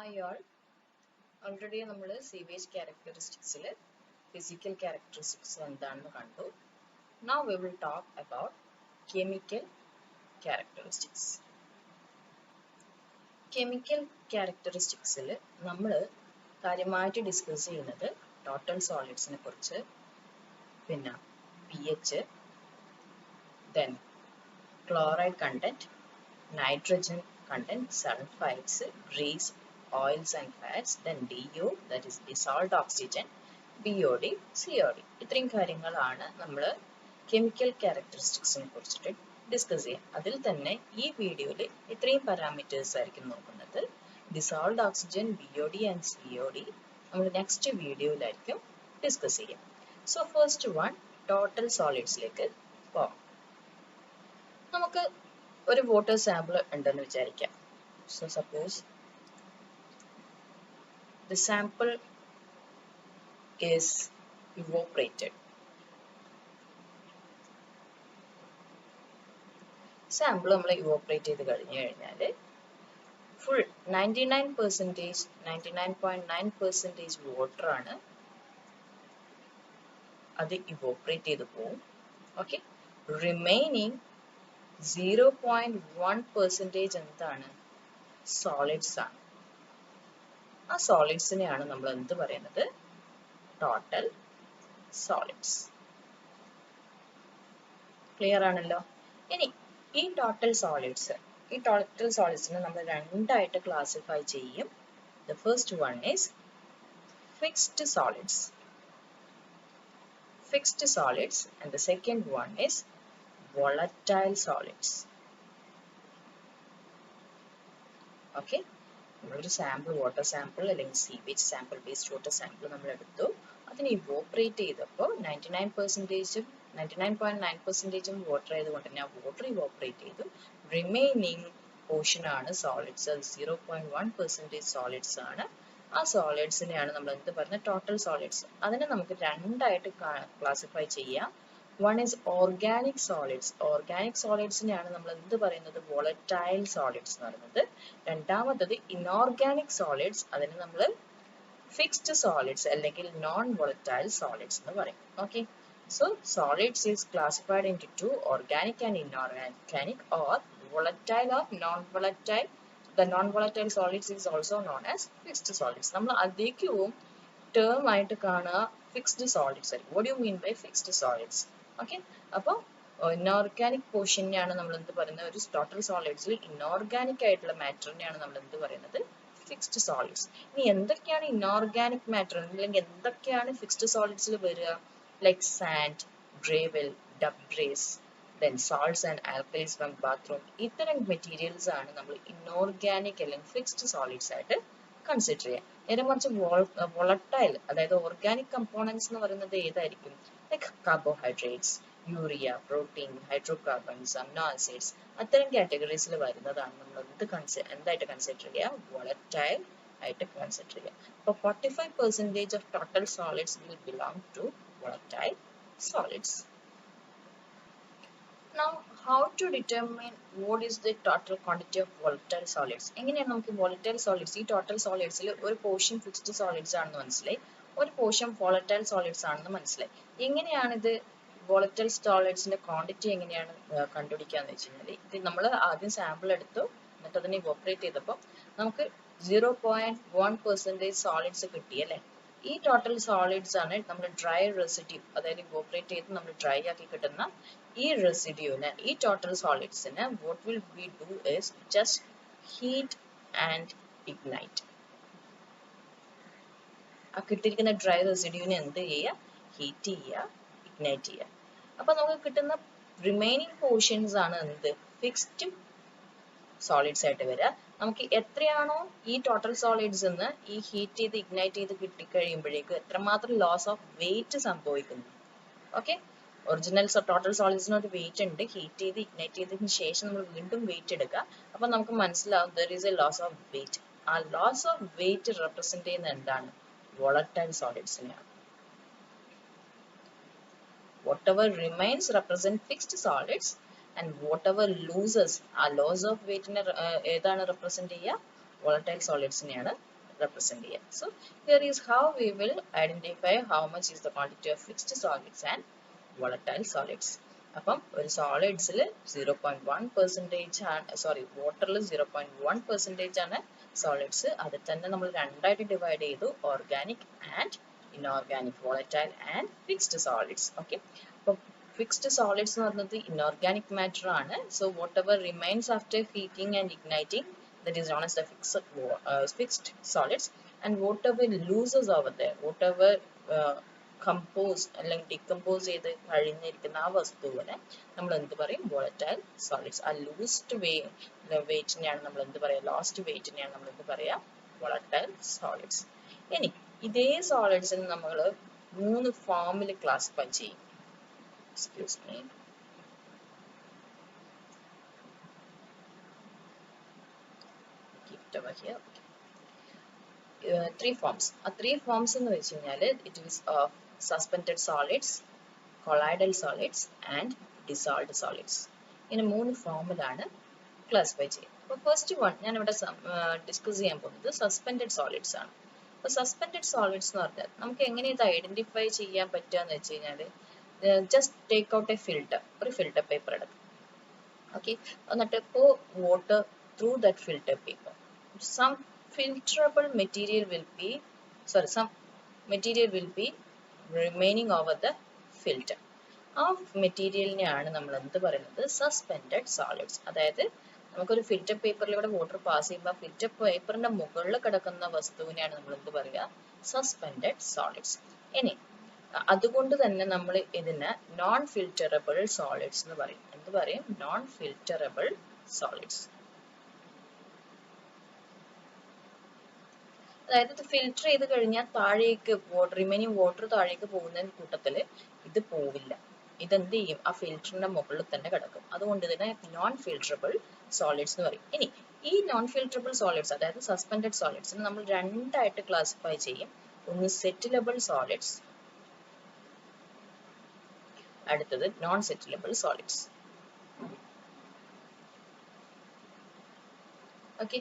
Hi all. Already we sewage characteristics physical characteristics Now we will talk about chemical characteristics. Chemical characteristics we discuss total solids pH, then chloride content, nitrogen content, sulfides, grease, oils and fats, then DO, that is dissolved oxygen, BOD, COD. ഇത്രയും കാര്യങ്ങളാണ് നമ്മൾ chemical ക്യാരക്ടറിസ്റ്റിക്സിനെ കുറിച്ചിട്ട് discuss ചെയ്യുക. അതിൽ തന്നെ ഈ വീഡിയോയിൽ ഇത്രയും പാരാമീറ്റേഴ്സ് ആയിരിക്കും നോക്കുന്നത്. Dissolved oxygen, BOD and COD നമ്മൾ നെക്സ്റ്റ് വീഡിയോയിലായിരിക്കും ഡിസ്കസ് ചെയ്യുക. സോ ഫസ്റ്റ് വൺ ടോട്ടൽ സോളിഡ്സിലേക്ക് പോകാം. നമുക്ക് ഒരു വാട്ടർ സാമ്പിൾ ഉണ്ടെന്ന് വിചാരിക്കാം. So suppose the sample is evaporated. Sample നമ്മൾ evaporate ചെയ്ത് കഴിഞ്ഞു കഴിഞ്ഞാൽ full 99.9% water ആണ് അത് evaporate ചെയ്ത് പോകും. Okay, remaining 0.1% എന്താണ് സോളിഡ്സ് ആണ്. ആ സോളിഡ്സിനെയാണ് നമ്മൾ എന്ത് പറയുന്നത് ടോട്ടൽ സോളിഡ്സ്. ക്ലിയർ ആണല്ലോ. ഇനി ഈ ടോട്ടൽ സോളിഡ്സിനെ നമ്മൾ രണ്ടായിട്ട് ക്ലാസിഫൈ ചെയ്യും. The first one is fixed solids and the second one is volatile solids. Okay, നമ്മളൊരു സാമ്പിൾ വാട്ടർ സാമ്പിൾ അല്ലെങ്കിൽ sewage sample based water sample നമ്മൾ എടുത്തു. അതിനെ ഇവോപ്പറേറ്റ് ചെയ്തപ്പോൾ 99.9% വാട്ടർ ആയതുകൊണ്ട് തന്നെ ആ വാട്ടർ ഇവോപ്പറേറ്റ് ചെയ്തു. റിമൈനിങ് പോർഷൻ ആണ് സോളിഡ്സ്. അത് 0.1% സോളിഡ്സ് ആണ്. ആ സോളിഡ്സിനെയാണ് നമ്മൾ എന്ത് പറയുന്നത് ടോട്ടൽ സോളിഡ്സ്. അതിനെ നമുക്ക് രണ്ടായിട്ട് ക്ലാസിഫൈ ചെയ്യാം. One is organic solids. Organic solids-നെയാണ് നമ്മൾ എന്ത് പറയുന്നത് volatile solids എന്ന് പറയുന്നത്. രണ്ടാമത്തത് inorganic solids. അതിനെ നമ്മൾ fixed solids അല്ലെങ്കിൽ non volatile solids എന്ന് പറയും. Okay, so solids is classified into two, organic and inorganic, or volatile or non volatile. The non volatile solids is also known as fixed solids. നമ്മൾ അധികവും term ആയിട്ട് കാണുക fixed solids ആയിരിക്കും. What do you mean by fixed solids? Okay, അപ്പോൾ inorganic പോർഷനെയാണ് നമ്മൾ എന്ത് പറയുന്നത് ഒരു ടോട്ടൽ സോളിഡ്സിൽ ഇനോർഗാനിക് ആയിട്ടുള്ള മാറ്ററിനെയാണ് നമ്മൾ എന്ത് പറയുന്നത് ഫിക്സ്ഡ് സോളിഡ്സ്. ഇനി എന്തൊക്കെയാണ് ഇനോർഗാനിക് മാറ്റർ അല്ലെങ്കിൽ എന്തൊക്കെയാണ് ഫിക്സ്ഡ് സോളിഡ്സിൽ വരിക? Like sand, gravel, debris, then salts and alkalis from bathroom. ഇത്തരം മെറ്റീരിയൽസ് ആണ് നമ്മൾ ഇനോർഗാനിക് അല്ലെങ്കിൽ ഫിക്സ്ഡ് സോളിഡ്സ് ആയിട്ട് കൺസിഡർ ചെയ്യുക. നേരെ മറിച്ച് വോളട്ടൈൽ അതായത് ഓർഗാനിക് കമ്പോണൻസ് എന്ന് പറയുന്നത് ഏതായിരിക്കും? Like carbohydrates, urea, protein, hydrocarbons, amino acids, അത്തരം കാറ്റഗറീസിൽ വരുന്നതാണ് നമ്മൾ എന്തായിട്ട് കൺസിഡർ ചെയ്യുക? വോളട്ടൈൽ ആയിട്ട് കൺസിഡർ ചെയ്യുക. അപ്പോൾ 45% of total solids will belong to volatile solids. Now, how to determine what is the total quantity of volatile solids? എങ്ങനെയാണ് നമുക്ക് volatile solids ഈ total solidsൽ ഒരു പോർഷൻ ഫിക്സ്ഡ് സോളിഡ്സ് ആണെന്ന് മനസ്സിലായി, ഒരു പോർഷൻ volatile solids ആണെന്ന് മനസ്സിലായി. എങ്ങനെയാണ് ഇത് volatile solidsന്റെ ക്വാണ്ടിറ്റി എങ്ങനെയാണ് കണ്ടുപിടിക്കാന്ന് വെച്ച് കഴിഞ്ഞാൽ ഇത് നമ്മൾ ആദ്യം സാമ്പിൾ എടുത്തു, എന്നിട്ട് അതിനെ ഇവോപ്പറേറ്റ് ചെയ്തപ്പോൾ നമുക്ക് 0.1% സോളിഡ്സ് കിട്ടി അല്ലേ. ഈ ടോട്ടൽ സോളിഡ്സ് ആണ് നമ്മൾ ഡ്രൈ റെസിഡ്യൂ, അതായത് ഇവോപ്പറേറ്റ് ചെയ്ത് നമ്മൾ ഡ്രൈ ആക്കി കിട്ടുന്ന ഈ റെസിഡ്യൂവിനെ, ഈ total സോളിഡ്സിനെ what will we do is just heat and ignite. ആ കിട്ടിയിരിക്കുന്ന ഡ്രൈ റെസിഡ്യൂവിനെ എന്ത് ചെയ്യുക? ഹീറ്റ് ചെയ്യുക, ഇഗ്നൈറ്റ് ചെയ്യുക. അപ്പൊ നമുക്ക് കിട്ടുന്ന റിമൈനിങ് പോർഷൻസ് ആണ് എന്ത് ഫിക്സ്ഡ് സോളിഡ്സ് ആയിട്ട് വരിക. നമുക്ക് എത്രയാണോ ഈ ടോട്ടൽ സോളിഡ്സ് എന്ന് ഈ ഹീറ്റ് ചെയ്ത് ഇഗ്നൈറ്റ് ചെയ്ത് കിട്ടിക്കഴിയുമ്പോഴേക്കും എത്രമാത്രം ലോസ് ഓഫ് വെയിറ്റ് സംഭവിക്കുന്നു. ഓക്കെ, ഒറിജിനൽ ടോട്ടൽ സോളിഡ്സിന് ഒരു വെയിറ്റ് ഉണ്ട്. ഹീറ്റ് ചെയ്ത് ഇഗ്നൈറ്റ് ചെയ്തതിന് ശേഷം നമ്മൾ വീണ്ടും വെയിറ്റ് എടുക്കുക. അപ്പൊ നമുക്ക് മനസ്സിലാവും there is a loss of weight. ആ ലോസ് ഓഫ് വെയിറ്റ് റെപ്രസെന്റ് ചെയ്യുന്ന എന്താണ്? വോളട്ടൈൽ സോളിഡ്സിനെയാണ്. Whatever remains represent fixed solids and whatever loses, ആ loss of weight നെ ഏതാണ് represent ചെയ്യുക? volatile solids നെയാണ് represent here. So here is how we will identify how much is the quantity of fixed solids and volatile solids. അപ്പം ഒരു സോളിഡ്സിൽ 0.1% ആണ്, sorry വാട്ടറിൽ 0.1% ആണ് സോളിഡ്സ്. അതിൽ തന്നെ നമ്മൾ രണ്ടായിട്ട് ഡിവൈഡ് ചെയ്തു, organic and inorganic, volatile and fixed solids. Okay, അപ്പം ഫിക്സ്ഡ് സോളിഡ്സ് എന്ന് പറയുന്നത് ഇൻഓർഗാനിക് മാറ്റർ ആണ്. So what ever remains after heating and igniting, that is known as the fixed solids, and whatever loses over there, whatever compose അല്ലെങ്കിൽ decompose ചെയ്ത് കഴിഞ്ഞിരിക്കുന്ന ആ വസ്തുവിനെ നമ്മൾ എന്ത് പറയും, volatile solids. ആ ലൂസ്റ്റ് വെയിറ്റിനെയാണ് നമ്മൾ എന്ത് പറയുക, ലോസ്റ്റ് വെയിറ്റിനെയാണ് നമ്മൾ എന്ത് പറയുക, volatile solids. ഇനി ഇതേ സോളിഡ്സിന് നമ്മൾ 3 ഫോമിൽ ക്ലാസിഫൈ ചെയ്യും. Excuse me, over here. Okay. 3 forms. 3 forms എന്ന് വെച്ച് കഴിഞ്ഞാൽ it is suspended solids, colloidal solids and dissolved solids. ഇങ്ങനെ 3 ഫോമിലാണ് ക്ലാസിഫൈ ചെയ്യുന്നത്. അപ്പോൾ ഫസ്റ്റ് വൺ ഞാൻ ഇവിടെ ഡിസ്കസ് ചെയ്യാൻ പോകുന്നത് സസ്പെൻഡഡ് സോളിഡ്സ് ആണ്. അപ്പോൾ സസ്പെൻഡഡ് സോളിഡ്സ് എന്ന് പറഞ്ഞാൽ നമുക്ക് എങ്ങനെ ഇത് ഐഡന്റിഫൈ ചെയ്യാൻ പറ്റുക എന്ന് വെച്ച് കഴിഞ്ഞാൽ, just take out A filter, ഒരു ഫിൽറ്റർ പേപ്പർ എടുക്കും. ഓക്കെ, എന്നിട്ട് ഇപ്പോൾ water through that filter paper, some filterable material will be, some material will be remaining over the filter. ആ മെറ്റീരിയലിനെയാണ് നമ്മൾ എന്ത് പറയുന്നത്, സസ്പെൻഡഡ് സോളിഡ്സ്. അതായത് നമുക്കൊരു ഫിൽറ്റർ പേപ്പറിലൂടെ വാട്ടർ പാസ് ചെയ്യുമ്പോൾ ഫിൽറ്റർ പേപ്പറിന്റെ മുകളിൽ കിടക്കുന്ന വസ്തുവിനെയാണ് നമ്മൾ എന്ത് പറയുക, സസ്പെൻഡഡ് സോളിഡ്സ്. ഇനി അതുകൊണ്ട് തന്നെ നമ്മൾ ഇതിനെ നോൺ ഫിൽറ്ററബിൾ സോളിഡ്സ് എന്ന് പറയും. എന്ത് പറയും, നോൺ ഫിൽറ്ററബിൾ സോളിഡ്സ്. അതായത് ഇത് ഫിൽറ്റർ ചെയ്ത് കഴിഞ്ഞാൽ താഴേക്ക് റിമൈനിങ് വാട്ടർ താഴേക്ക് പോകുന്ന കൂട്ടത്തിൽ ഇത് പോവില്ല. ഇതെന്ത് ചെയ്യും, ആ ഫിൽറ്ററിന്റെ മുകളിൽ തന്നെ കിടക്കും. അതുകൊണ്ട് ഇതിനെ നോൺ ഫിൽറ്ററബിൾ സോളിഡ്സ് എന്ന് പറയും. ഇനി ഈ നോൺ ഫിൽറ്ററബിൾ സോളിഡ്സ്, അതായത് സസ്പെൻഡഡ് സോളിഡ്സിനെ നമ്മൾ രണ്ടായിട്ട് ക്ലാസിഫൈ ചെയ്യും. ഒന്ന് സെറ്റിലബിൾ സോളിഡ്സ്, അടുത്തത് നോൺ സെറ്റിലബിൾ സോളിഡ്സ്. ഓക്കെ,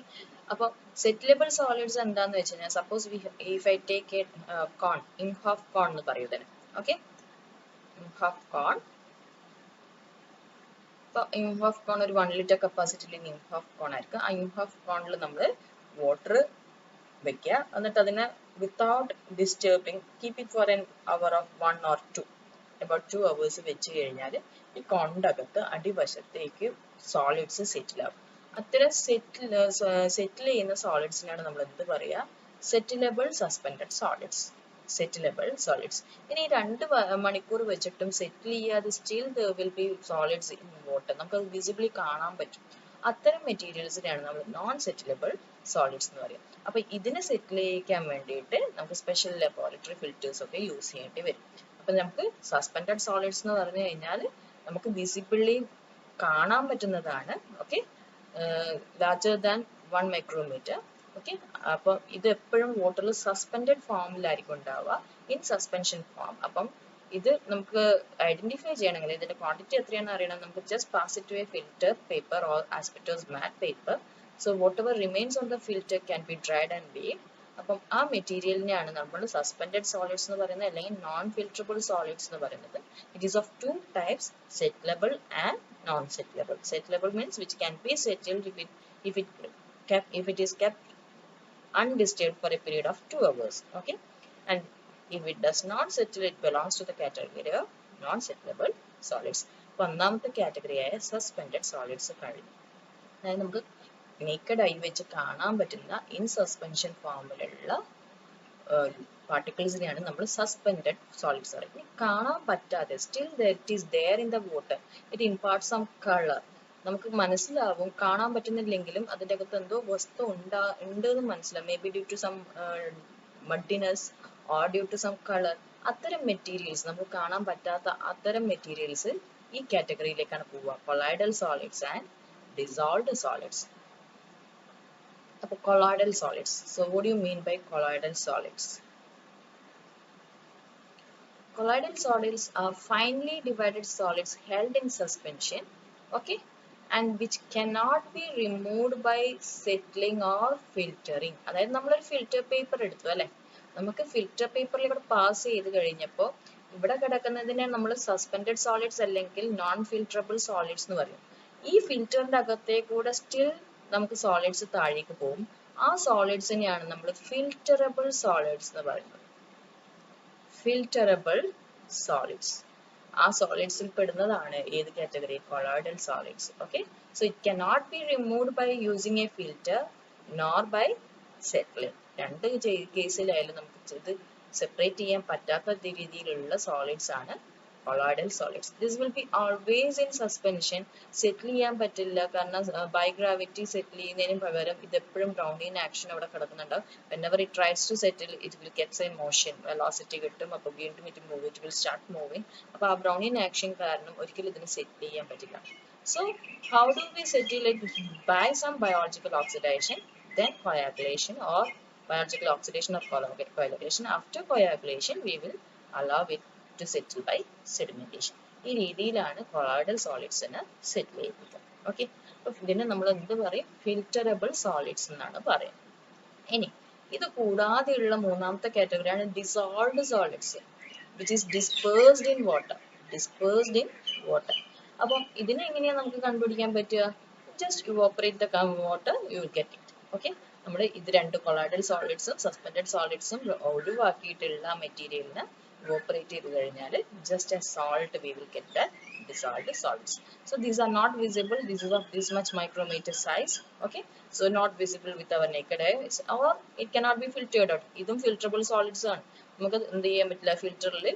അപ്പോൾ സെറ്റിലബിൾ സോളിഡ്സ് എന്താന്ന് വെച്ച് കഴിഞ്ഞാൽ, suppose if I take a cone, Imhoff cone എന്ന് പറയുന്നത്. ഓക്കെ, ഇംഹാഫ് കോൺ, ഇപ്പോൾ ഇംഹാഫ് കോൺ ഒരു 1 ലിറ്റർ കപ്പാസിറ്റിയിൽ ഇംഹാഫ് കോൺ ആയിരിക്കും. ആ ഇംഹാഫ് കോണിൽ നമ്മൾ വാട്ടർ വെക്കുക, എന്നിട്ട് അതിനെ without disturbing keep it for N hour of 1 or 2, about 2 hours വെച്ച് കഴിഞ്ഞാൽ ഈ കോണിൻ്റെ അകത്ത് അടിവശത്തേക്ക് സോളിഡ്സ് സെറ്റിൽ ആവും. അത്തരം സെറ്റിൽ ചെയ്യുന്ന സോളിഡ്സിനാണ് നമ്മൾ എന്ത് പറയുക, സെറ്റിലബിൾ സസ്പെൻഡഡ് സോളിഡ്സ്. സെറ്റിലബിൾ സോളിഡ്സ്. ഇനി 2 മണിക്കൂർ വെച്ചിട്ടും സെറ്റിൽ ചെയ്യാതെ still there will be solids in water, നമുക്ക് അത് വിസിബിളി കാണാൻ പറ്റും. അത്തരം മെറ്റീരിയൽസിനെയാണ് നമ്മൾ നോൺ സെറ്റിലബിൾ സോളിഡ്സ് എന്ന് പറയുക. അപ്പൊ ഇതിനെ സെറ്റിൽ ചെയ്യിക്കാൻ വേണ്ടിയിട്ട് നമുക്ക് സ്പെഷ്യൽ ലബോറട്ടറി ഫിൽറ്റേഴ്സ് ഒക്കെ യൂസ് ചെയ്യേണ്ടി വരും. അപ്പൊ നമുക്ക് സസ്പെൻഡഡ് സോളിഡ്സ് എന്ന് പറഞ്ഞു കഴിഞ്ഞാൽ നമുക്ക് വിസിബിളി കാണാൻ പറ്റുന്നതാണ്. Okay, larger than 1 micrometer. Okay, അപ്പം ഇത് എപ്പോഴും വാട്ടറിൽ സസ്പെൻഡഡ് ഫോമിലായിരിക്കും ഉണ്ടാവുക, ഇൻ സസ്പെൻഷൻ ഫോം. അപ്പം ഇത് നമുക്ക് ഐഡന്റിഫൈ ചെയ്യണമെങ്കിൽ ഇതിന്റെ ക്വാണ്ടിറ്റി എത്രയാണെന്ന് അറിയണം. നമുക്ക് just pass it to a filter paper or asbestos mat paper. So whatever remains on the filter can be dried and weighed. അപ്പം ആ മെറ്റീരിയലിനെയാണ് നമ്മൾ സസ്പെൻഡഡ് സോളിഡ്സ് എന്ന് പറയുന്നത്, അല്ലെങ്കിൽ നോൺ ഫിൽറ്ററബിൾ സോളിഡ്സ് എന്ന് പറയുന്നത്. It is of 2 types, settlable and non-settlable. Settlable means which can be settled if it is kept undisturbed for a period of 2 hours. Okay, and if it does not settle, it belongs to the category of non-settlable solids. ഒന്നാമത്തെ category ആയ suspended solids കഴിഞ്ഞു. അതായത് നമുക്ക് naked I വെച്ച് കാണാൻ പറ്റുന്ന in suspension ഫോമിലുള്ള പാർട്ടിക്കിൾസിനെയാണ് നമ്മൾ സസ്പെൻഡഡ് സോളിഡ്സ് പറയുന്നത്. കാണാൻ പറ്റാതെ still it is there in the water, it impart some colour. നമുക്ക് മനസ്സിലാവും, കാണാൻ പറ്റുന്നില്ലെങ്കിലും അതിൻ്റെ അകത്ത് എന്തോ വസ്തു ഉണ്ടെന്ന് മനസ്സിലാവും. Maybe due to some muddiness or due to some colour. അത്തരം മെറ്റീരിയൽസ്, നമുക്ക് കാണാൻ പറ്റാത്ത അത്തരം മെറ്റീരിയൽസ് ഈ കാറ്റഗറിയിലേക്കാണ് പോവുക, colloidal solids and dissolved solids. അപ്പോൾ colloidal solids. So what do you mean by colloidal solids? Colloidal solids are finely divided solids held in suspension, okay, and which cannot be removed by settling or filtering. അതായത് നമ്മളൊരു filter paper എടുത്തു അല്ലെ, നമുക്ക് filter പേപ്പറിലൂടെ pass ചെയ്ത് കഴിഞ്ഞപ്പോൾ ഇവിടെ കിടക്കുന്നതിനെ നമ്മൾ suspended solids അല്ലെങ്കിൽ നോൺ ഫിൽറ്ററബിൾ സോളിഡ്സ് എന്ന് പറയും. ഈ ഫിൽറ്ററിന്റെ അകത്തെ കൂടെ സ്റ്റിൽ നമുക്ക് സോളിഡ്സ് താഴേക്ക് പോകും. ആ സോളിഡ്സിനെയാണ് നമ്മൾ ഫിൽറ്ററബിൾ സോളിഡ്സ് എന്ന് പറയുന്നത്. ഫിൽറ്ററബിൾ സോളിഡ്സ് ആ സോളിഡ്സിൽ പെടുന്നതാണ് ഏത് കാറ്റഗറി? Colloidal solids. Okay, so it cannot be removed by using a filter nor by settling. രണ്ട് കേസിലായാലും നമുക്ക് ഇത് സെപ്പറേറ്റ് ചെയ്യാൻ പറ്റാത്ത രീതിയിലുള്ള സോളിഡ്സ് ആണ് colloidal solids. This will be always in suspension. Settle ചെയ്യാൻ പറ്റില്ല, കാരണം by gravity settle ചെയ്യുന്നതിന് പകരം ഇത് എപ്പോഴും Brownian action അവിടെ കിടക്കുന്നുണ്ട്. Whenever it tries to settle, it will get a motion, velocity കിട്ടും, അപ്പോൾ വീണ്ടും it will start moving. അപ്പോൾ ആ Brownian action കാരണം ഒരിക്കലും ഇതിനെ സെറ്റിൽ ചെയ്യാൻ പറ്റില്ല. So how do we settle it? By some biological oxidation, then coagulation, or biological oxidation or coagulation. After coagulation, we will allow it to settle by sedimentation. ഈ രീതിയിലാണ് colloidal സോളിഡ്സിനെ സെറ്റിൽ ചെയ്യിപ്പിക്കുക. Okay, അപ്പോൾ ഇതിനെ നമ്മൾ എന്ത് പറയും? ഫിൽറ്ററബിൾ സോളിഡ്സ് എന്നാണ് പറയുന്നത്. ഇനി ഇത് കൂടാതെയുള്ള മൂന്നാമത്തെ കാറ്റഗറിയാണ് dissolved solids, which is dispersed in water. Dispersed in water. അപ്പം ഇതിനെ എങ്ങനെയാണ് നമുക്ക് കണ്ടുപിടിക്കാൻ പറ്റുക? Just evaporate the water, you will get it. Okay, നമ്മൾ ഇത് രണ്ട് കൊളോയിഡൽ സോളിഡ്സും സസ്പെൻഡഡ് സോളിഡ്സും ഒഴിവാക്കിയിട്ടുള്ള മെറ്റീരിയലിന് evaporate ചെയ്ത് കഴിഞ്ഞാൽ just as salt we will get the dissolved solids. So these are not visible. This is of this much micrometer size. Okay, so not visible with our naked eye, or it cannot be filtered out. ഇതും filterable solids ആണ്. നമുക്ക് എന്ത് ചെയ്യാൻ പറ്റില്ല? ഫിൽറ്ററിൽ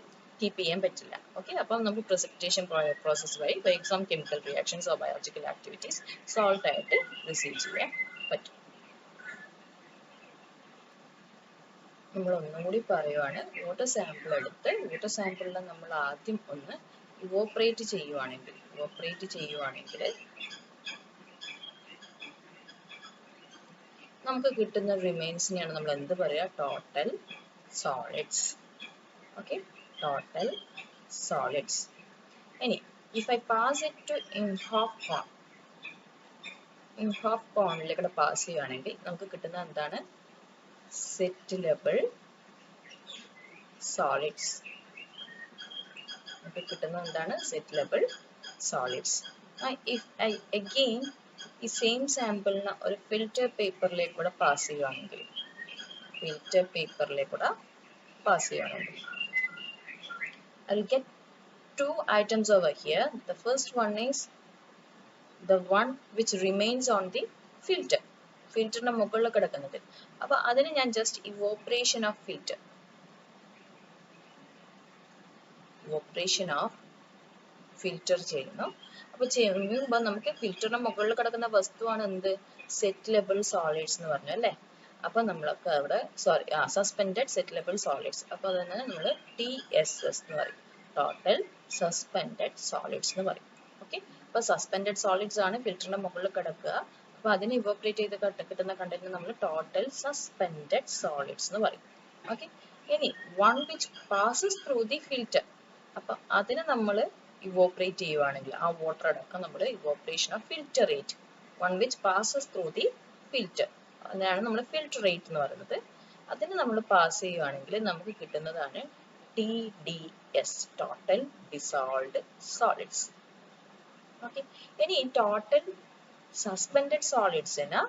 keep ചെയ്യാൻ പറ്റില്ല. Okay, അപ്പം നമുക്ക് precipitation process വഴി by some chemical reactions or biological activities salt ആയിട്ട് റിസീവ് ചെയ്യാൻ പറ്റും. നമ്മൾ ഒന്നും കൂടി പറയുവാണ്. വാട്ടർ സാമ്പിൾ എടുത്ത് വാട്ടർ സാമ്പിളിൽ നമ്മൾ ആദ്യം ഒന്ന് ഇവോപ്പറേറ്റ് ചെയ്യുവാണെങ്കിൽ നമുക്ക് കിട്ടുന്ന റിമൈൻസിനെയാണ് നമ്മൾ എന്ത് പറയുക? Total solids. Okay, total solids. ഇനി if I pass it to Imhoff കോണിലേക്കൂടെ പാസ് ചെയ്യുകയാണെങ്കിൽ നമുക്ക് കിട്ടുന്ന എന്താണ്? Settleable solids. നമുക്ക് കിട്ടുന്ന എന്താണ്? Settleable solids. If I again ഈ സെയിം സാമ്പിളിന് ഒരു ഫിൽറ്റർ പേപ്പറിലേക്കൂടെ പാസ് ചെയ്യുകയാണെങ്കിൽ I will get two items over here. The first one is the one which remains on the filter. ഫിൽറ്ററിന്റെ മുകളിൽ കിടക്കുന്നത്. അപ്പൊ അതിന് ഞാൻ ജസ്റ്റ് ഇവോപ്പറേഷൻ ഓഫ് ഫിൽറ്റർ ചെയ്യുന്നു. അപ്പൊ ചെയ്യുമ്പോൾ നമുക്ക് ഫിൽറ്ററിന്റെ മുകളിൽ കിടക്കുന്ന വസ്തുവാണ് എന്ത്? സെറ്റിലബിൾ സോളിഡ്സ് എന്ന് പറഞ്ഞു അല്ലേ? അപ്പൊ നമ്മളൊക്കെ അവിടെ സസ്പെൻഡഡ് സെറ്റിലബിൾ സോളിഡ്സ്. അപ്പൊ അതിനെ നമ്മൾ TSS എന്ന് പറയും, ടോട്ടൽ സസ്പെൻഡഡ് സോളിഡ്സ് എന്ന് പറയും. ഓക്കെ, അപ്പൊ സസ്പെൻഡഡ് സോളിഡ്സ് ആണ് ഫിൽറ്ററിന്റെ മുകളിൽ കിടക്കുക. അപ്പൊ അതിന് ഇവോപ്പറേറ്റ് ചെയ്ത് കിട്ടുന്ന കണ്ടന്റ് നമ്മൾ ടോട്ടൽ സസ്പെൻഡഡ് സോളിഡ്സ് എന്ന് പറയും. ഓക്കെ, ഇനി one which passes through the filter. അപ്പൊ അതിനെ നമ്മൾ ഇവോപ്പറേറ്റ് ചെയ്യുവാണെങ്കിൽ ആ വാട്ടർ അടക്കം നമ്മൾ evaporation of filtrate. One which passes through the filter, അതാണ് നമ്മൾ ഫിൽറ്ററേറ്റ് എന്ന് പറയുന്നത്. അതിന് നമ്മൾ പാസ് ചെയ്യുവാണെങ്കിൽ നമുക്ക് കിട്ടുന്നതാണ് TDS, total dissolved solids. Okay, ഇനി ടോട്ടൽ സസ്പെൻഡഡ് സോളിഡ്സിന്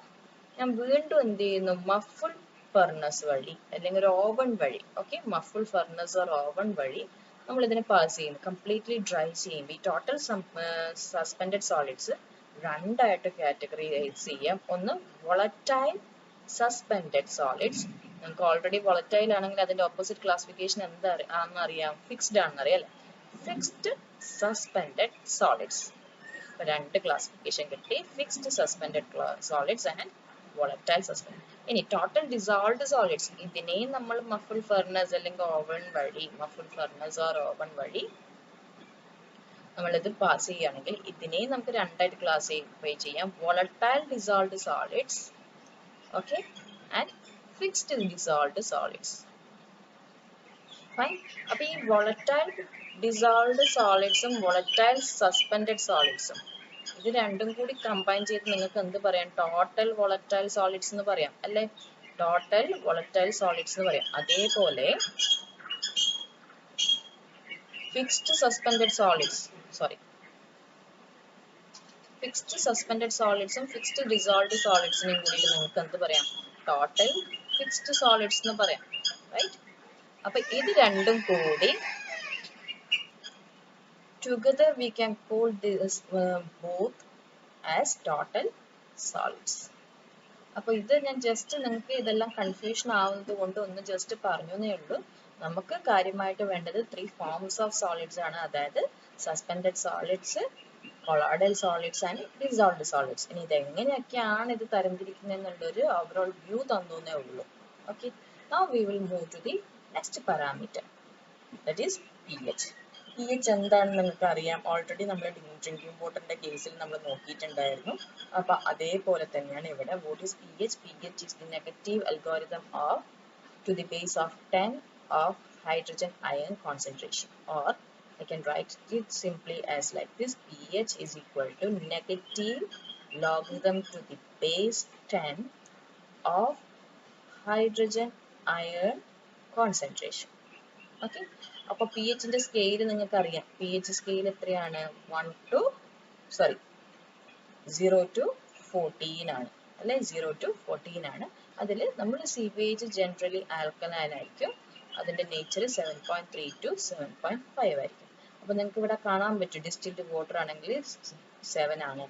ഞാൻ വീണ്ടും എന്ത് ചെയ്യുന്നു? മഫിൾ ഫർണസ് വഴി അല്ലെങ്കിൽ ഒരു ഓവൻ വഴി, okay, muffle furnace or oven വഴി നമ്മൾ ഇതിനെ പാസ് ചെയ്യുന്നു. കംപ്ലീറ്റ്ലി ഡ്രൈ ചെയ്യുമ്പോൾ ഈ ടോട്ടൽ സസ്പെൻഡഡ് സോളിഡ്സ് രണ്ടായിട്ട് കാറ്റഗറൈസ് ചെയ്യാം. ഒന്ന് വോളറ്റൈൽ സസ്പെൻഡഡ് സോളിഡ്സ്. നമുക്ക് ഓൾറെഡി വോളറ്റൈൽ ആണെങ്കിൽ അതിന്റെ ഓപ്പോസിറ്റ് ക്ലാസിഫിക്കേഷൻ എന്താണെന്ന് അറിയാം? ഫിക്സ്ഡ് ആണെന്ന് അറിയാം അല്ലെ? Fixed suspended solids. രണ്ട് ക്ലാസിഫിക്കേഷൻ കിട്ടി, fixed suspended solids and volatile suspend. ഇനി ടോട്ടൽ ഡിസോൾവ്ഡ് സോളിഡ്സ്, ഇതിനെയും നമ്മൾ മഫിൾ ഫർണസ് അല്ലെങ്കിൽ ഓവൻ വഴി നമ്മളിത് പാസ് ചെയ്യുകയാണെങ്കിൽ ഇതിനെയും നമുക്ക് രണ്ടായിട്ട് ക്ലാസിഫൈ ചെയ്യാം. Volatile dissolved solids, okay, and fixed dissolved solids. Fine. അപ്പൊ ഈ വോളറ്റൈൽ ഡിസോൾവ്ഡ് സോളിഡ്സും വോളറ്റൈൽ സസ്പെൻഡഡ് സോളിഡ്സും ഇത് രണ്ടും കൂടി കമ്പൈൻ ചെയ്ത് നിങ്ങൾക്ക് എന്ത് പറയാം? ടോട്ടൽ വോളറ്റൈൽ സോളിഡ്സ് എന്ന് പറയാം അല്ലേ? ടോട്ടൽ വോളറ്റൈൽ സോളിഡ്സ് എന്ന് പറയാം. അതേപോലെ fixed suspended solids fixed suspended സോളിഡ്സും ഫിക്സ്ഡ് ഡിസോൾവ്ഡ് സോളിഡ്സിനെയും കൂടിയിട്ട് നിങ്ങൾക്ക് എന്ത് പറയാം? ടോട്ടൽ ഫിക്സ്ഡ് സോളിഡ്സ് എന്ന് പറയാം. റൈറ്റ്? അപ്പൊ ഇത് രണ്ടും കൂടി together we can call this both as total solids. അപ്പോൾ ഇത് ഞാൻ ജസ്റ്റ് നിങ്ങൾക്ക് ഇതെല്ലാം കൺഫ്യൂഷൻ ആവുന്നത് കൊണ്ട് ഒന്ന് ജസ്റ്റ് പറഞ്ഞേ ഉള്ളൂ. നമുക്ക് കാര്യമായിട്ട് വേണ്ടത് 3 ഫോംസ് ഓഫ് സോളിഡ്സ് ആണ്. അതായത് suspended solids, colloidal solids and dissolved solids. ഇനി ഇത് എങ്ങനെയൊക്കെയാണ് ഇത് തരംതിരിക്കുന്നതെന്നുള്ളൊരു ഓവറോൾ വ്യൂ തന്നേ ഉള്ളൂ. Okay, now we will move to the next parameter, that is pH. pH എന്താണെന്ന് നിങ്ങൾക്ക് അറിയാം. ഓൾറെഡി നമ്മൾ ഡ്രിങ്കിങ് വാട്ടറിന്റെ കേസിൽ നമ്മൾ നോക്കിയിട്ടുണ്ടായിരുന്നു. അപ്പൊ അതേപോലെ തന്നെയാണ് ഇവിടെ. what is pH? pH is the negative algorithm of to the base of 10 of hydrogen ion concentration, or I can write it simply as like this: pH is equal to negative logarithm to the base 10 of hydrogen ion concentration. Okay, അപ്പൊ P എച്ചിന്റെ scale നിങ്ങൾക്ക് അറിയാം. P H scale എത്രയാണ്? 0 to 14 ആണ് അല്ലെ? 0 to 14 ആണ്. അതിൽ നമ്മൾ sewage generally alkaline ആയിരിക്കും. അതിന്റെ നേച്ചർ 7.3 to 7.5 ആയിരിക്കും. അപ്പൊ നിങ്ങൾക്ക് ഇവിടെ കാണാൻ പറ്റും, ഡിസ്റ്റിൽഡ് വാട്ടർ ആണെങ്കിൽ 7 ആണ്,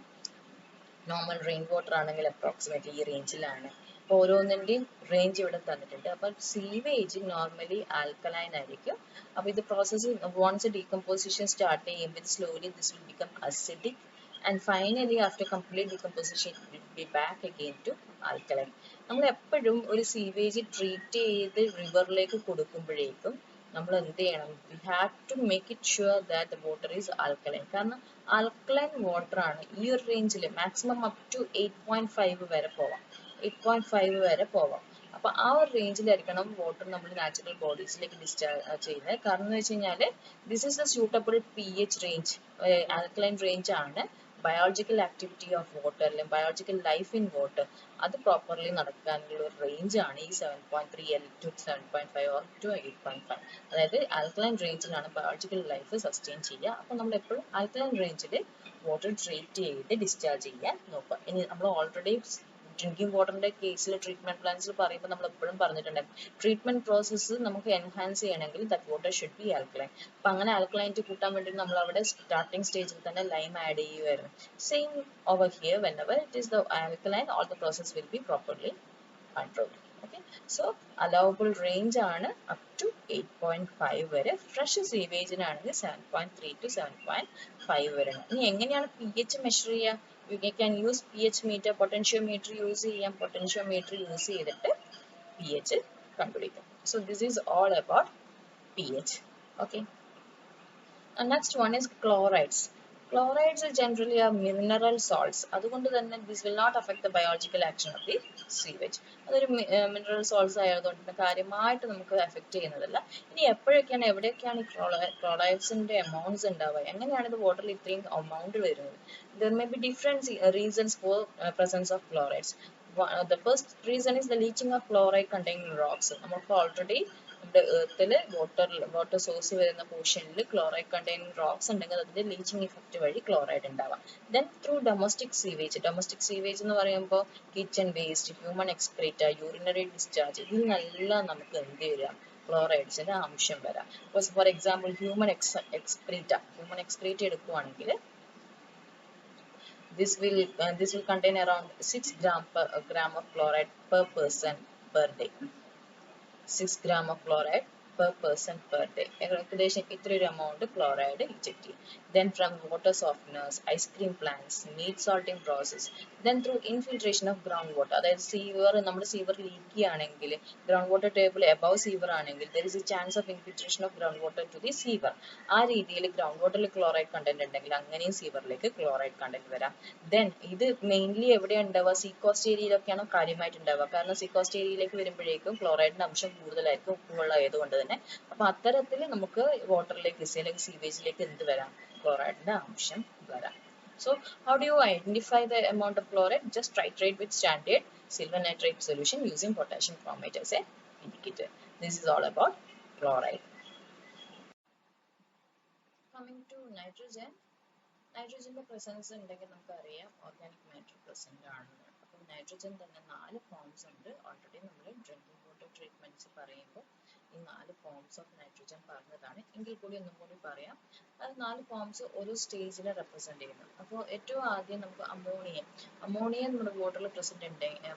നോർമൽ റെയിൻ വാട്ടർ ആണെങ്കിൽ അപ്രോക്സിമേറ്റ്ലി ഈ റേഞ്ചിലാണ്. അപ്പോൾ ഓരോന്നിൻ്റെയും റേഞ്ച് ഇവിടെ തന്നിട്ടുണ്ട്. അപ്പോൾ സീവേജ് നോർമലി ആൽക്കലൈൻ ആയിരിക്കും. അപ്പോൾ ഇത് പ്രോസസ്സ് വൺസ് ഡീകമ്പോസിഷൻ സ്റ്റാർട്ട് ചെയ്യുമ്പോൾ ഇത് slowly this will become acidic and finally after complete decomposition it will be back again to alkaline. നമ്മൾ എപ്പോഴും ഒരു സീവേജ് ട്രീറ്റ് ചെയ്ത് റിവറിലേക്ക് കൊടുക്കുമ്പോഴേക്കും നമ്മൾ എന്ത് ചെയ്യണം? We have to make it sure that the water is alkaline. കാരണം ആൽക്കലൈൻ വാട്ടർ ആണ് ഈ ഒരു റേഞ്ചിൽ മാക്സിമം അപ് ടു 8.5 വരെ പോവാം. 8.5 വരെ പോവാം. അപ്പൊ ആ ഒരു റേഞ്ചിലായിരിക്കണം വാട്ടർ നമ്മൾ നാച്ചുറൽ ബോഡീസിലേക്ക് ഡിസ്ചാർജ് ചെയ്യുന്നത്. കാരണം എന്ന് വെച്ച് കഴിഞ്ഞാല് this is the suitable P H range, alkaline range ആണ്. ബയോളജിക്കൽ ആക്ടിവിറ്റി ഓഫ് വാട്ടർ അല്ലെങ്കിൽ ബയോളജിക്കൽ ലൈഫ് ഇൻ വാട്ടർ അത് പ്രോപ്പർലി നടക്കാനുള്ള ഒരു റേഞ്ച് ആണ് ഈ 7.3 to 7.5 or to 8.5. അതായത് ആൽക്കലൈൻ റേഞ്ചിലാണ് ബയോളജിക്കൽ ലൈഫ് സസ്റ്റെയിൻ ചെയ്യുക. അപ്പൊ നമ്മൾ എപ്പോഴും ആൽക്കലൈൻ റേഞ്ചിൽ വാട്ടർ ട്രീറ്റ് ചെയ്ത് ഡിസ്ചാർജ് ചെയ്യാൻ നോക്കുക. ഇനി നമ്മൾ ഓൾറെഡി ഡ്രിങ്കിങ് വാട്ടറിന്റെ കേസിൽ ട്രീറ്റ്മെന്റ് പ്ലാൻസിൽ പറയുമ്പോൾ നമ്മൾ എപ്പോഴും പറഞ്ഞിട്ടുണ്ടായിരുന്നു, ട്രീറ്റ്മെന്റ് പ്രോസസ്സ് നമുക്ക് എൻഹാൻസ് ചെയ്യണമെങ്കിൽ that water should be alkaline. അപ്പൊ അങ്ങനെ ആൽക്കലൈനിറ്റി കൂട്ടാൻ വേണ്ടി നമ്മൾ അവിടെ സ്റ്റാർട്ടിംഗ് സ്റ്റേജിൽ തന്നെ ലൈം ആഡ് ചെയ്യുമായിരുന്നു. Same over here, whenever it is the alkaline, all the process will be properly controlled. Okay, so allowable range ആണ് up to 8.5 വരെ. ഫ്രഷ് സീവേജിനാണെങ്കിൽ 7.3 to 7.5 വരെ. ഇനി എങ്ങനെയാണ് പി എച്ച് മെഷർ ചെയ്യുക? We can use pH meter, potentiometer use ചെയ്യാം. potentiometer use ചെയ്തിട്ട് pH കണ്ടുപിടിക്കാം. So this is all about pH. Okay. And next one is chlorides. Chlorides generally are mineral salts. അതുകൊണ്ട് തന്നെ this will not affect the biological action of the sewage. അതൊരു mineral salts ആയതുകൊണ്ട് കാര്യമായിട്ട് നമുക്ക് effect ചെയ്യുന്നതല്ല. ഇനി എപ്പോഴൊക്കെയാണ് എവിടെയൊക്കെയാണ് ഈ ക്ലോറൈഡ്സിന്റെ എമൗണ്ട്സ് ഉണ്ടാവുക? എങ്ങനെയാണ് ഇത് വാട്ടറിൽ ഇത്രയും എമൗണ്ട് വരുന്നത്? There may be different reasons for presence of chlorides. The first reason is the leaching of chloride containing rocks. നമുക്ക് ഓൾറെഡി നമ്മുടെ എർത്തില് വാട്ടർ സോഴ്സ് വരുന്ന പോർഷനിൽ ക്ലോറൈഡ് കണ്ടെയ്നിങ് റോക്സ് ഉണ്ടെങ്കിൽ അതിന്റെ ലീച്ചിങ് ഇഫക്റ്റ് വഴി ക്ലോറൈഡ് ഉണ്ടാവാം. ദെൻ ത്രൂ ഡൊമസ്റ്റിക് സീവേജ് എന്ന് പറയുമ്പോൾ kitchen waste, human excreta, urinary discharge, ഇതിൽ നിന്നെല്ലാം നമുക്ക് എന്ത് വരാം? ക്ലോറൈഡ്സിന്റെ അംശം വരാം. ഫോർ എക്സാമ്പിൾ ഹ്യൂമൻ എക്സ്ക്രീറ്റ എടുക്കുവാണെങ്കിൽ this will contain around 6 gram of chloride per person per day. 6 gram of chloride per person per day. ഏകദേശം ഇത്രയൊരു എമൗണ്ട് ക്ലോറൈഡ് ഇഞ്ചെക്ട് ചെയ്യും. Then from water softeners, ice cream plants, meat salting process, then through infiltration of groundwater. അതായത് നമ്മുടെ sewer leaky ആണെങ്കിൽ, ground water table above sewer ആണെങ്കിൽ there is a chance of infiltration of groundwater to the sewer. ആ രീതിയിൽ ground വാട്ടറിൽ chloride content ഉണ്ടെങ്കിൽ അങ്ങനെയും സീവറിലേക്ക് chloride content വരാം. ദെൻ ഇത് മെയിൻലി എവിടെയാണ് ഉണ്ടാവുക? സീ കോസ്റ്റ് ഏരിയയിലൊക്കെയാണ് കാര്യമായിട്ട് ഉണ്ടാവുക. കാരണം സീ കോസ്റ്റ് ഏരിയയിലേക്ക് വരുമ്പോഴേക്കും ക്ലോറൈഡിന്റെ അംശം കൂടുതലായിരിക്കും, ഉപ്പുവെള്ളം ആയതുകൊണ്ട് തന്നെ. അപ്പൊ അത്തരത്തിൽ നമുക്ക് വാട്ടറിലേക്ക് അല്ലെങ്കിൽ സീവേജിലേക്ക് എന്ത് വരാം? ക്ലോറൈഡിന്റെ അംശം വരാം. So how do you identify the amount of chloride? Just titrate with standard silver nitrate solution using potassium chromate as a indicator. This is all about chloride. Coming to nitrogen. Nitrogen presence ഉണ്ടെങ്കിൽ നമുക്കറിയാം organic matter present ആണെന്ന്. അപ്പോൾ nitrogen തന്നെ 4 forms ഉണ്ട്. Already നമ്മൾ drinking water treatments പറയുമ്പോൾ ഈ 4 forms of nitrogen പറഞ്ഞതാണ്. എങ്കിൽ കൂടി ഒന്നും കൂടി പറയാം. അത് 4 forms ഓരോ സ്റ്റേജിൽ റെപ്രസെന്റ് ചെയ്യുന്നു. അപ്പോൾ ഏറ്റവും ആദ്യം നമുക്ക് അമോണിയ നമ്മുടെ വാട്ടറിൽ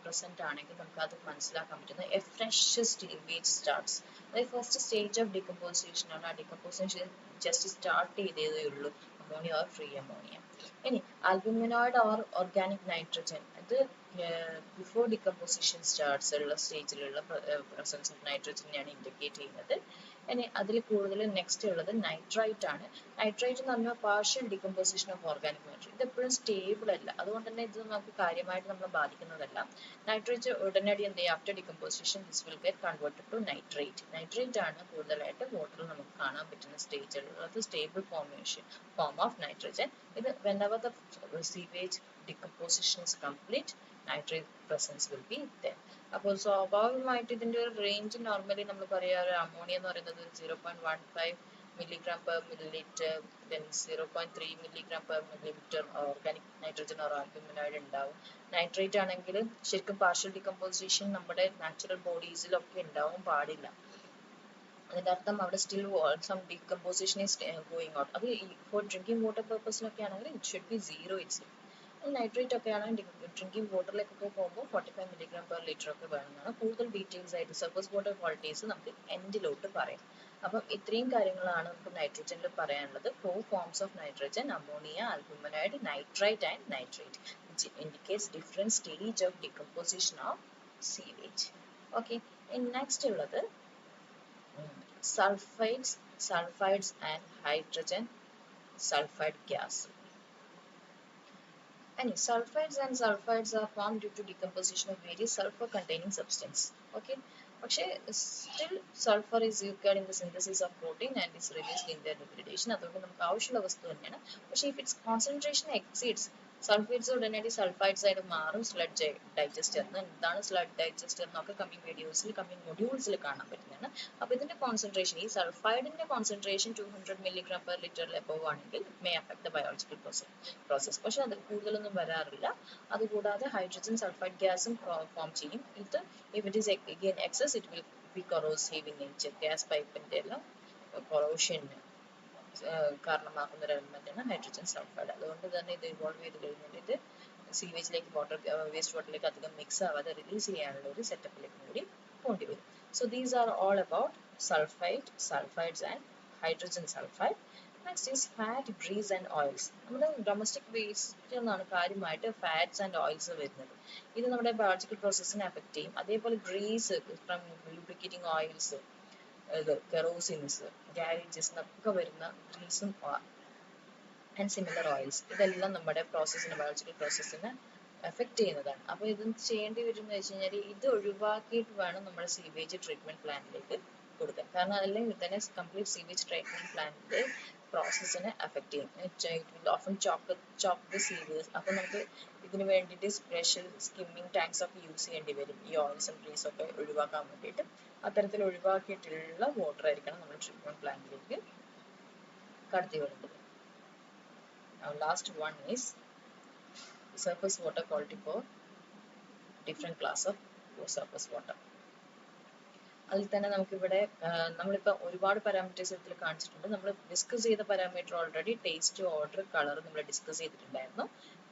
പ്രസന്റ് ആണെങ്കിൽ നമുക്ക് അത് മനസ്സിലാക്കാൻ പറ്റുന്നത് a fresh sewage starts. അതായത് ഫസ്റ്റ് സ്റ്റേജ് ഓഫ് ഡികമ്പോസിഷൻ ആണ്. ആ ഡികമ്പോസിഷൻ ജസ്റ്റ് സ്റ്റാർട്ട് ചെയ്തതേ ഉള്ളൂ. Ammonia or free ammonia. Any albuminoid or organic nitrogen. The before decomposition starts, stage presence of nitrogen is indicated. And the next nitrite. Nitrite is partial decomposition of organic matter. This is stable. That's why nitrate after decomposition this will get converted to nitrate. Nitrate is water stage stable form of nitrogen. Whenever the sewage decomposition is complete, nitrate presence will be there. So above range normally ammonia 0.15 milligram per milliliter, then 0.3 milligram per milliliter organic nitrogen or albuminoid ഉണ്ടാവും. Nitrate ആണെങ്കിൽ ശരിക്കും partial decomposition നമ്മുടെ natural bodies ലൊക്കെ ഉണ്ടാവാൻ പാടില്ല. അതിന്റെ അർത്ഥം അവിടെ still some decomposition is going out. അത് for drinking water purpose ലൊക്കെ ആണെങ്കിൽ it should be zero itself. Nitrate ഒക്കെ ആണെങ്കിൽ ഡ്രിങ്കിങ് വാട്ടറിലേക്കൊക്കെ പോകുമ്പോൾ 45 മില്ലിഗ്രാം പെർ ലിറ്റർ ഒക്കെ വേണമെന്നാണ്. കൂടുതൽ ഡീറ്റെയിൽസ് ആയിട്ട് സർഫസ് വാട്ടർ ക്വാളിറ്റീസ് നമുക്ക് എൻഡിലോട്ട് പറയാം. അപ്പം ഇത്രയും കാര്യങ്ങളാണ് നമുക്ക് നൈട്രജനിൽ പറയാനുള്ളത്. 4 forms of nitrogen: ammonia, albuminoid, nitrite and nitrate, which indicates different stage of decomposition of sewage. Okay, next ഉള്ളത് sulfides and hydrogen sulfide gas. And sulfides are formed due to decomposition of various sulfur-containing substance. Okay, but still sulfur is used in the synthesis of protein and is released in their degradation. But if its concentration exceeds, sulfides ഉടനടി sulfides ആയിട്ട് മാറും. sludge digester എന്താണ് sludge digester എന്നൊക്കെ coming videos coming modules കാണാൻ പറ്റുന്നതാണ്. അപ്പോൾ ഇതിന്റെ concentration ഈ സൾഫൈഡിന്റെ concentration 200 milligram per liter above ആണെങ്കിൽ it may affect the biological process. പക്ഷെ അത് കൂടുതലൊന്നും വരാറില്ല. അതുകൂടാതെ ഹൈഡ്രജൻ സൾഫൈഡ് ഗ്യാസും ഫോം ചെയ്യും. ഇത് if it is again excess, it will be corrosive in nature. Gas പൈപ്പിന്റെ എല്ലാം corrosion കാരണമാക്കുന്ന ഒരു എലമെന്റ് ആണ് ഹൈഡ്രജൻ സൾഫൈഡ്. അതുകൊണ്ട് തന്നെ ഇത് ഇവോൾവ് ചെയ്ത് കഴിഞ്ഞാൽ ഇത് സീവേജിലേക്ക് വേസ്റ്റ് വാട്ടറിലേക്ക് അധികം മിക്സ് ആവാതെ റിലീസ് ചെയ്യാനുള്ള ഒരു സെറ്റപ്പിലേക്ക് കൂടി പോണ്ടി വരും. So these are all about sulfides and hydrogen sulfide. Next is fat, grease and oils. നമ്മുടെ ഡൊമസ്റ്റിക് വേസ്റ്റ് എന്നാണ് കാര്യമായിട്ട് ഫാറ്റ്സ് ആൻഡ് ഓയിൽസ് വരുന്നത്. ഇത് നമ്മുടെ ബയോളജിക്കൽ പ്രോസസ്സിനെ അഫക്റ്റ് ചെയ്യും. അതേപോലെ grease from lubricating oils, kerosenes, garages എന്നൊക്കെ വരുന്ന ഗ്രീസും ആൻഡ് സിമിലർ ഓയിൽസ് ഇതെല്ലാം നമ്മുടെ പ്രോസസ്സിനെ ബയോളജിക്കൽ പ്രോസസ്സിനെ എഫക്ട് ചെയ്യുന്നതാണ്. അപ്പോൾ ഇത് ചെയ്യേണ്ടി വരുമെന്ന് വെച്ച് കഴിഞ്ഞാൽ ഇത് ഒഴിവാക്കിയിട്ട് വേണം നമ്മൾ സീവേജ് ട്രീറ്റ്മെന്റ് പ്ലാന്റിലേക്ക് കൊടുക്കാൻ. കാരണം അല്ലെങ്കിൽ തന്നെ കംപ്ലീറ്റ് സീവേജ് ട്രീറ്റ്മെന്റ് പ്ലാന്റിന്റെ പ്രോസസ്സിനെ എഫക്ട് ചെയ്യും. It will often choke the sewage. അപ്പോൾ നമുക്ക് ഇതിന് വേണ്ടിയിട്ട് സ്പെഷ്യൽ സ്കിമ്മിങ് ടാങ്ക്സ് ഒക്കെ യൂസ് ചെയ്യേണ്ടി വരും ഈ ഓയിൽസും ഗ്രീസും ഒക്കെ ഒഴിവാക്കാൻ വേണ്ടിയിട്ട്. അത്തരത്തിൽ ഒഴിവാക്കിയിട്ടുള്ള വാട്ടർ ആയിരിക്കണം നമ്മൾ ട്രീറ്റ്മെന്റ് പ്ലാന്റിലേക്ക് കടത്തി വിടേണ്ടത്. Last one is surface water quality for different class of surface water. അതിൽ തന്നെ നമുക്കിവിടെ നമ്മളിപ്പോൾ ഒരുപാട് പാരാമീറ്റേഴ്സ് ഇതിൽ കാണിച്ചിട്ടുണ്ട്. നമ്മൾ ഡിസ്കസ് ചെയ്ത parameter already taste, order, colour നമ്മൾ ഡിസ്കസ് ചെയ്തിട്ടുണ്ടായിരുന്നു.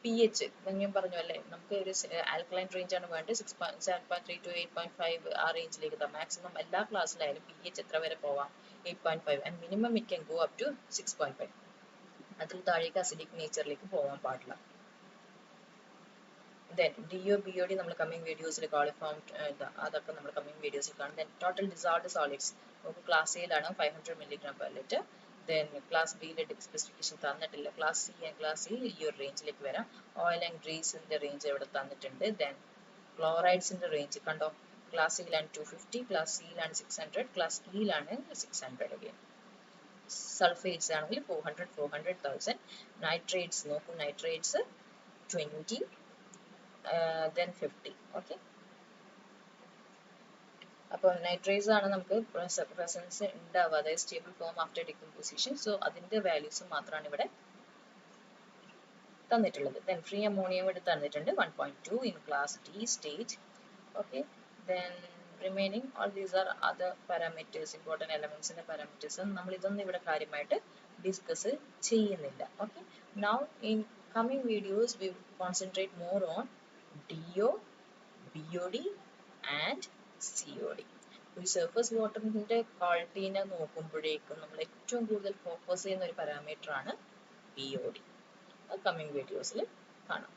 pH ഞാൻ പറഞ്ഞു അല്ലേ, നമുക്ക് ഒരു ആൽക്കലൈൻ റേഞ്ച് ആണ് വേണ്ടത്. 7.3 to 8.5 ആ റേഞ്ചിലേക്ക് മാക്സിമം എല്ലാ ക്ലാസ്സിലായാലും pH എത്ര വരെ പോവാം? 8.5 and minimum it can go up to 6.5. അതിൽ താഴേക്ക് അസിഡിക് നേച്ചറിലേക്ക് പോകാൻ പാടില്ല. Then DO, BOD നമ്മൾ കമ്മിങ് വീഡിയോസിൽ കോളിഫോം അതൊക്കെ നമ്മൾ കമ്മിങ് വീഡിയോസിൽ കാണും. Then ടോട്ടൽ ഡിസോൾവ്ഡ് സോളിഡ്സ് നമുക്ക് ക്ലാസ് എയിലാണ് 500 milligram per liter. Then class ബിയിലെ സ്പെസിഫിക്കേഷൻ തന്നിട്ടില്ല. Class C and class C ഈ ഒരു റേഞ്ചിലേക്ക് വരാം. ഓയിൽ ആൻഡ് ഗ്രീസിന്റെ റേഞ്ച് ഇവിടെ തന്നിട്ടുണ്ട്. Then ക്ലോറൈഡ്സിന്റെ റേഞ്ച് കണ്ടോ, ക്ലാസ് സിയിലാണ് 250, ക്ലാസ് സിയിലാണ് 600, ക്ലാസ് ഇയിലാണ് 600 again. sulfates ആണെങ്കിൽ 400,000. Nitrates നോക്കൂ, nitrates 20, then 50. Okay. അപ്പോൾ nitrates ആണ് നമുക്ക് presence ഉണ്ടാവുക, അതായത് stable form after decomposition. So അതിന്റെ values മാത്രമാണ് ഇവിടെ തന്നിട്ടുള്ളത്. Then free ammonia ഇവിടെ തന്നിട്ടുണ്ട് 1.2 in class D stage. Okay. Then remaining all these are other parameters, important elements in the parameters. നമ്മൾ ഇതൊന്നും ഇവിടെ കാര്യമായിട്ട് ഡിസ്കസ് ചെയ്യുന്നില്ല. Okay. Now in coming videos we will concentrate more on DO, BOD and COD. ഒരു surface വാട്ടറിന്റെ ക്വാളിറ്റീനെ നോക്കുമ്പോഴേക്കും നമ്മൾ ഏറ്റവും കൂടുതൽ focus ചെയ്യുന്ന ഒരു പാരാമീറ്റർ ആണ് BOD. കമ്മിങ് വീഡിയോസിൽ കാണാം.